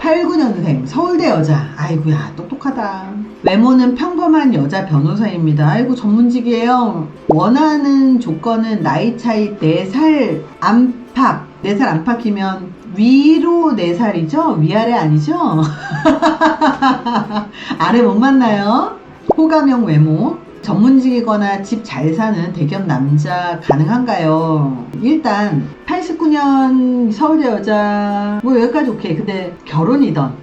89년생 서울대 여자. 아이고야 똑똑하다. 외모는 평범한 여자 변호사입니다. 아이고 전문직이에요. 원하는 조건은 나이 차이 4살 안팎. 4살 안팎이면 위로 4살이죠? 위아래 아니죠? 아래 못 만나요. 호감형 외모. 전문직이거나 집 잘 사는 대기업 남자 가능한가요? 일단 89년 서울대 여자 뭐 여기까지 오케이. 근데 결혼이던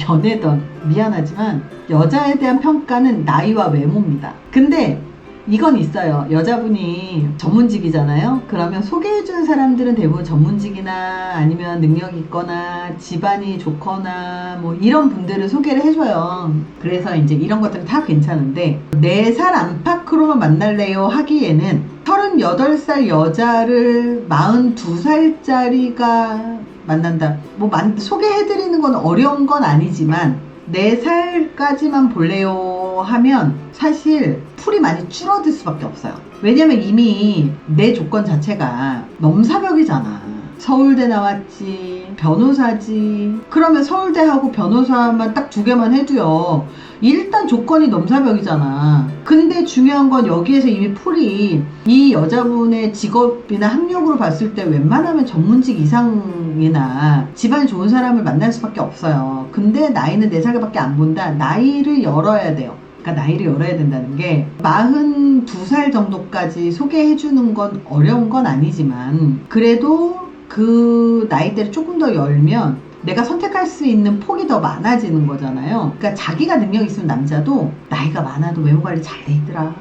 연애던 미안하지만 여자에 대한 평가는 나이와 외모입니다. 근데 이건 있어요. 여자분이 전문직이잖아요. 그러면 소개해준 사람들은 대부분 전문직이나 아니면 능력이 있거나 집안이 좋거나 뭐 이런 분들을 소개를 해줘요. 그래서 이제 이런 것들은 다 괜찮은데 4살 안팎으로만 만날래요 하기에는 38살 여자를 42살짜리가 만난다. 뭐 소개해드리는 건 어려운 건 아니지만 4살까지만 볼래요 하면 사실 풀이 많이 줄어들 수밖에 없어요. 왜냐면 이미 내 조건 자체가 넘사벽이잖아. 서울대 나왔지, 변호사지. 그러면 서울대하고 변호사만 딱 2개만 해도요. 일단 조건이 넘사벽이잖아. 근데 중요한 건 여기에서 이미 풀이 이 여자분의 직업이나 학력으로 봤을 때 웬만하면 전문직 이상이나 집안이 좋은 사람을 만날 수밖에 없어요. 근데 나이는 4살밖에 안 본다. 나이를 열어야 돼요. 그러니까 나이를 열어야 된다는 게 42살 정도까지 소개해주는 건 어려운 건 아니지만 그래도 그 나이대를 조금 더 열면 내가 선택할 수 있는 폭이 더 많아지는 거잖아요. 그러니까 자기가 능력이 있으면 남자도 나이가 많아도 외모 관리 잘 돼 있더라.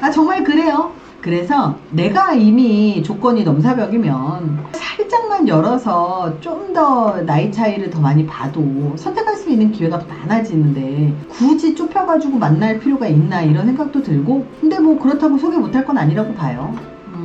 아 정말 그래요. 그래서 내가 이미 조건이 넘사벽이면 살짝만 열어서 좀 더 나이 차이를 더 많이 봐도 선택할 수 있는 기회가 많아지는데 굳이 좁혀가지고 만날 필요가 있나 이런 생각도 들고 근데 뭐 그렇다고 소개 못할 건 아니라고 봐요.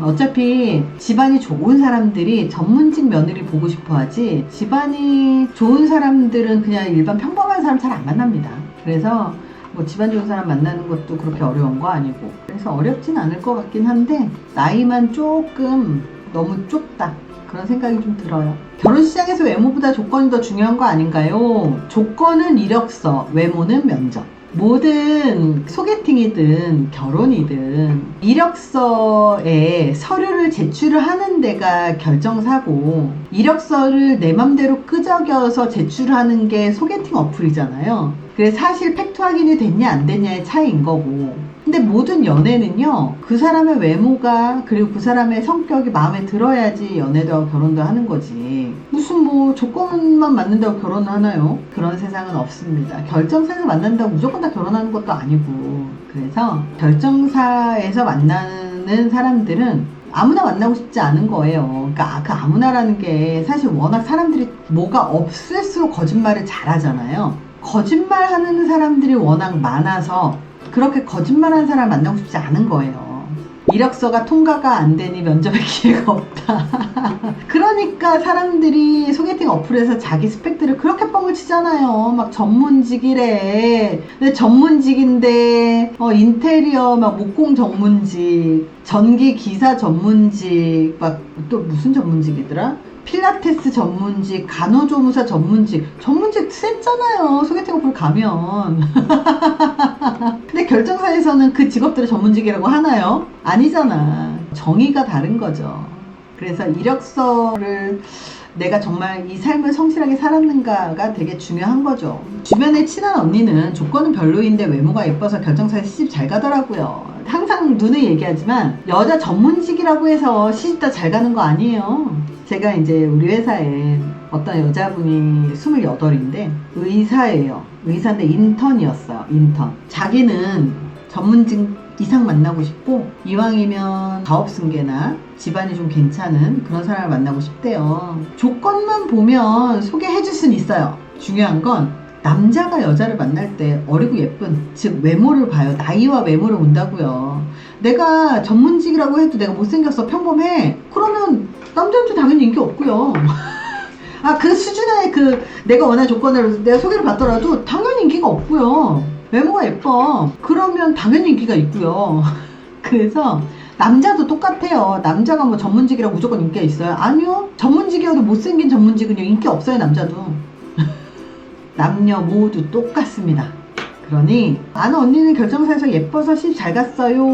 어차피 집안이 좋은 사람들이 전문직 며느리 보고 싶어 하지 집안이 좋은 사람들은 그냥 일반 평범한 사람 잘 안 만납니다. 그래서 뭐 집안 좋은 사람 만나는 것도 그렇게 어려운 거 아니고 그래서 어렵진 않을 것 같긴 한데 나이만 조금 너무 좁다 그런 생각이 좀 들어요. 결혼시장에서 외모보다 조건이 더 중요한 거 아닌가요? 조건은 이력서, 외모는 면접. 모든 소개팅이든 결혼이든 이력서에 서류를 제출을 하는 데가 결정사고 이력서를 내 맘대로 끄적여서 제출하는 게 소개팅 어플이잖아요. 그래서 사실 팩트 확인이 됐냐 안 됐냐의 차이인 거고 근데 모든 연애는요 그 사람의 외모가 그리고 그 사람의 성격이 마음에 들어야지 연애도 하고 결혼도 하는 거지 무슨 뭐 조건만 맞는다고 결혼을 하나요? 그런 세상은 없습니다. 결정사에서 만난다고 무조건 다 결혼하는 것도 아니고 그래서 결정사에서 만나는 사람들은 아무나 만나고 싶지 않은 거예요. 그러니까 그 아무나라는 게 사실 워낙 사람들이 뭐가 없을수록 거짓말을 잘하잖아요. 거짓말하는 사람들이 워낙 많아서 그렇게 거짓말하는 사람 만나고 싶지 않은 거예요. 이력서가 통과가 안 되니 면접에 기회가 없다. 그러니까 사람들이 소개팅 어플에서 자기 스펙들을 그렇게 뻥을 치잖아요. 막 전문직이래. 근데 전문직인데 인테리어 막 목공 전문직, 전기 기사 전문직, 막 또 무슨 전문직이더라? 필라테스 전문직, 간호조무사 전문직 셌잖아요. 소개팅 어플 가면. 근데 결정사에서는 그 직업들을 전문직이라고 하나요? 아니잖아. 정의가 다른 거죠. 그래서 이력서를 내가 정말 이 삶을 성실하게 살았는가가 되게 중요한 거죠. 주변에 친한 언니는 조건은 별로인데 외모가 예뻐서 결정사에 시집 잘 가더라고요. 항상 눈을 얘기하지만 여자 전문직이라고 해서 시집 다 잘 가는 거 아니에요. 제가 이제 우리 회사에 어떤 여자분이 28인데 의사예요. 의사인데 인턴이었어요. 인턴. 자기는 전문직 이상 만나고 싶고 이왕이면 사업승계나 집안이 좀 괜찮은 그런 사람을 만나고 싶대요. 조건만 보면 소개해줄 수는 있어요. 중요한 건 남자가 여자를 만날 때 어리고 예쁜 즉 외모를 봐요. 나이와 외모를 본다고요. 내가 전문직이라고 해도 내가 못생겼어 평범해 그러면 남자한테 당연히 인기 없고요. 아, 그 수준의 내가 원하는 조건을 내가 소개를 받더라도 당연히 인기가 없고요. 외모가 예뻐 그러면 당연히 인기가 있고요. 그래서 남자도 똑같아요. 남자가 뭐 전문직이라고 무조건 인기가 있어요? 아니요. 전문직이어도 못생긴 전문직은요 인기 없어요. 남자도. 남녀 모두 똑같습니다. 그러니 아는 언니는 결정사에서 예뻐서 시집 잘 갔어요.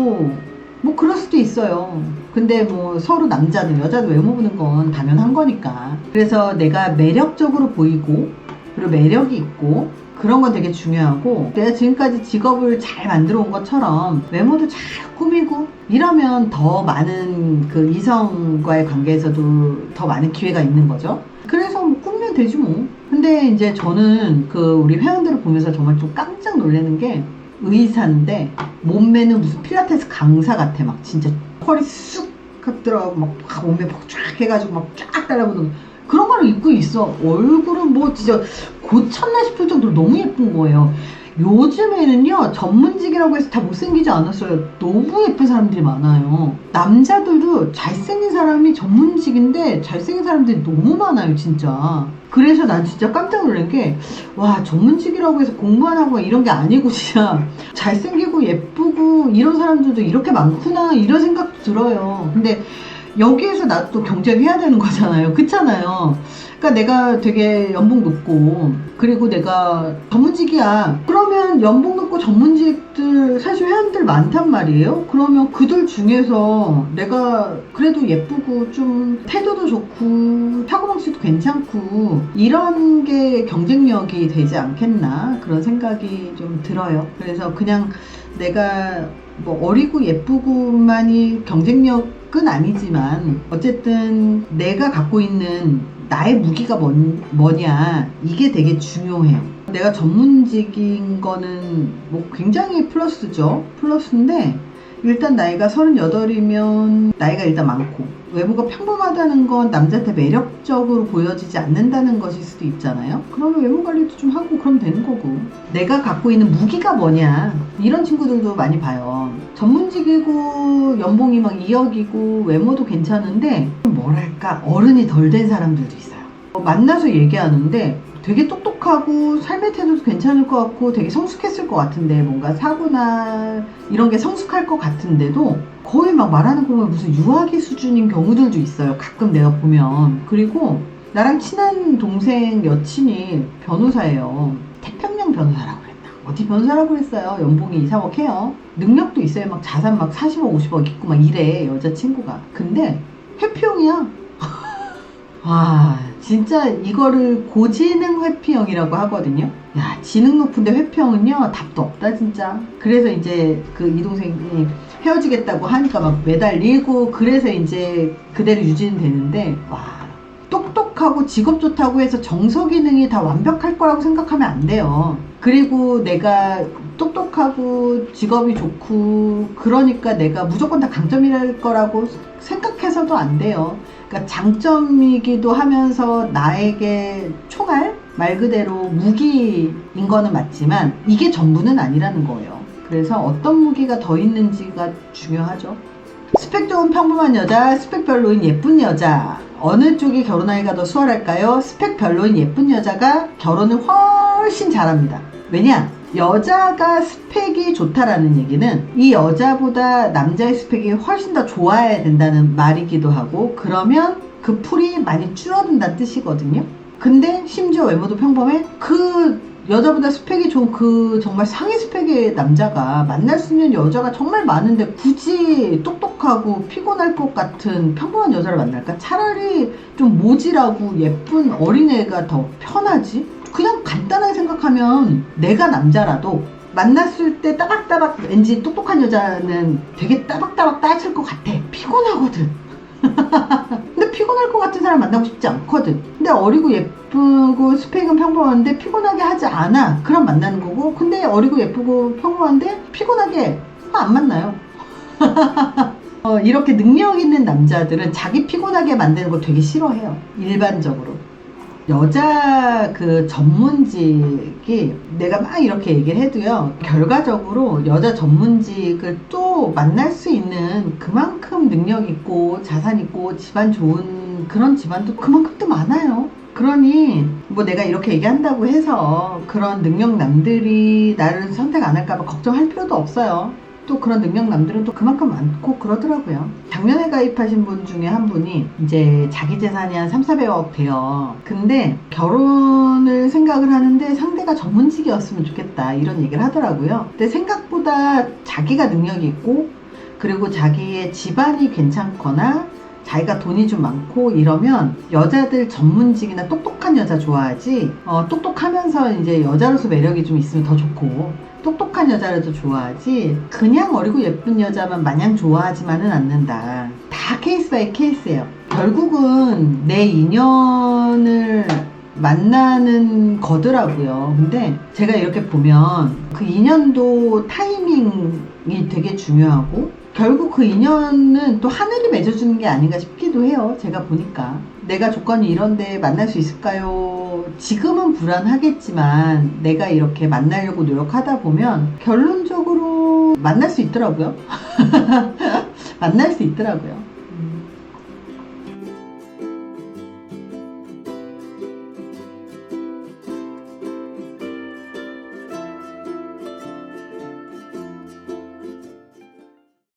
뭐 그럴 수도 있어요. 근데 뭐 서로 남자도 여자도 외모 보는 건 당연한 거니까. 그래서 내가 매력적으로 보이고 그리고 매력이 있고 그런 건 되게 중요하고, 내가 지금까지 직업을 잘 만들어 온 것처럼 외모도 잘 꾸미고 이러면 더 많은 그 이성과의 관계에서도 더 많은 기회가 있는 거죠. 그래서 뭐 꾸미면 되지 뭐. 근데 이제 저는 그 우리 회원들을 보면서 정말 좀 깜짝 놀라는 게, 의사인데 몸매는 무슨 필라테스 강사 같아. 막 진짜 허리 쑥 들어가고 막 몸매 막 쫙 해가지고 막 쫙 달라붙는 그런 거를 입고 있어. 얼굴은 뭐 진짜 고쳤나 싶을 정도로 너무 예쁜 거예요. 요즘에는요 전문직이라고 해서 다 못생기지 않았어요. 너무 예쁜 사람들이 많아요. 남자들도 잘생긴 사람이 전문직인데 잘생긴 사람들이 너무 많아요 진짜. 그래서 난 진짜 깜짝 놀란 게, 와, 전문직이라고 해서 공부 안 하고 이런 게 아니고 진짜 잘생기고 예쁘고 이런 사람들도 이렇게 많구나 이런 생각도 들어요. 근데 여기에서 나 또 경쟁해야 되는 거잖아요. 그렇잖아요. 그러니까 내가 되게 연봉 높고 그리고 내가 전문직이야. 그러면 연봉 높고 전문직들 사실 회원들 많단 말이에요. 그러면 그들 중에서 내가 그래도 예쁘고 좀 태도도 좋고 사고방식도 괜찮고 이런 게 경쟁력이 되지 않겠나 그런 생각이 좀 들어요. 그래서 그냥 내가 뭐 어리고 예쁘고만이 경쟁력은 아니지만 어쨌든 내가 갖고 있는 나의 무기가 뭐냐 이게 되게 중요해요. 내가 전문직인 거는 뭐 굉장히 플러스죠. 플러스인데 일단 나이가 38이면 나이가 일단 많고 외모가 평범하다는 건 남자한테 매력적으로 보여지지 않는다는 것일 수도 있잖아요. 그러면 외모 관리도 좀 하고 그러면 되는 거고, 내가 갖고 있는 무기가 뭐냐 이런 친구들도 많이 봐요. 전문직이고 연봉이 막 2억이고 외모도 괜찮은데 뭐랄까 어른이 덜 된 사람들도 있어요. 만나서 얘기하는데 되게 똑똑하고 삶의 태도도 괜찮을 것 같고 되게 성숙했을 것 같은데, 뭔가 사고나 이런 게 성숙할 것 같은데도 거의 막 말하는 거 보면 무슨 유아기 수준인 경우들도 있어요. 가끔 내가 보면. 그리고 나랑 친한 동생 여친이 변호사예요. 태평양 변호사라고 그랬나? 어디 변호사라고 그랬어요. 연봉이 2, 3억 해요. 능력도 있어요. 막 자산 막 40억, 50억 있고 막 이래, 여자친구가. 근데 회피형이야. 와, 진짜 이거를 고지능 회피형이라고 하거든요. 야, 지능 높은데 회피형은요 답도 없다 진짜. 그래서 이제 그 이 동생이 헤어지겠다고 하니까 막 매달리고 그래서 이제 그대로 유지는 되는데, 와, 똑똑하고 직업 좋다고 해서 정서 기능이 다 완벽할 거라고 생각하면 안 돼요. 그리고 내가 똑똑하고 직업이 좋고 그러니까 내가 무조건 다 강점이랄 거라고 생각해서도 안 돼요. 그러니까 장점이기도 하면서 나에게 총알? 말 그대로 무기인 거는 맞지만 이게 전부는 아니라는 거예요. 그래서 어떤 무기가 더 있는지가 중요하죠. 스펙 좋은 평범한 여자, 스펙 별로인 예쁜 여자, 어느 쪽이 결혼하기가 더 수월할까요? 스펙 별로인 예쁜 여자가 결혼을 훨씬 잘합니다. 왜냐? 여자가 스펙이 좋다라는 얘기는 이 여자보다 남자의 스펙이 훨씬 더 좋아야 된다는 말이기도 하고, 그러면 그 풀이 많이 줄어든다는 뜻이거든요. 근데 심지어 외모도 평범해? 그 여자보다 스펙이 좋은 그 정말 상위 스펙의 남자가 만날 수 있는 여자가 정말 많은데 굳이 똑똑하고 피곤할 것 같은 평범한 여자를 만날까? 차라리 좀 모질하고 예쁜 어린애가 더 편하지? 그냥 간단하게 생각하면 내가 남자라도 만났을 때 따박따박, 왠지 똑똑한 여자는 되게 따박따박 따질 것 같아. 피곤하거든. 근데 피곤할 것 같은 사람 만나고 싶지 않거든. 근데 어리고 예쁘고 스펙은 평범한데 피곤하게 하지 않아. 그럼 만나는 거고, 근데 어리고 예쁘고 평범한데 피곤하게 안 만나요. 이렇게 능력 있는 남자들은 자기 피곤하게 만드는 걸 되게 싫어해요. 일반적으로. 여자 그 전문직이 내가 막 이렇게 얘기를 해도요, 결과적으로 여자 전문직을 또 만날 수 있는 그만큼 능력 있고 자산 있고 집안 좋은 그런 집안도 그만큼 또 많아요. 그러니 뭐 내가 이렇게 얘기한다고 해서 그런 능력남들이 나를 선택 안 할까봐 걱정할 필요도 없어요. 또 그런 능력남들은 또 그만큼 많고 그러더라고요. 작년에 가입하신 분 중에 한 분이 이제 자기 재산이 한 3, 400억 돼요. 근데 결혼을 생각을 하는데 상대가 전문직이었으면 좋겠다 이런 얘기를 하더라고요. 근데 생각보다 자기가 능력이 있고 그리고 자기의 집안이 괜찮거나 자기가 돈이 좀 많고 이러면 여자들 전문직이나 똑똑한 여자 좋아하지, 똑똑하면서 이제 여자로서 매력이 좀 있으면 더 좋고 똑똑한 여자를 더 좋아하지 그냥 어리고 예쁜 여자만 마냥 좋아하지만은 않는다. 다 케이스 바이 케이스예요. 결국은 내 인연을 만나는 거더라고요. 근데 제가 이렇게 보면 그 인연도 타이밍이 되게 중요하고 결국 그 인연은 또 하늘이 맺어주는 게 아닌가 싶기도 해요. 제가 보니까 내가 조건이 이런데 만날 수 있을까요? 지금은 불안하겠지만 내가 이렇게 만나려고 노력하다 보면 결론적으로 만날 수 있더라고요. 만날 수 있더라고요.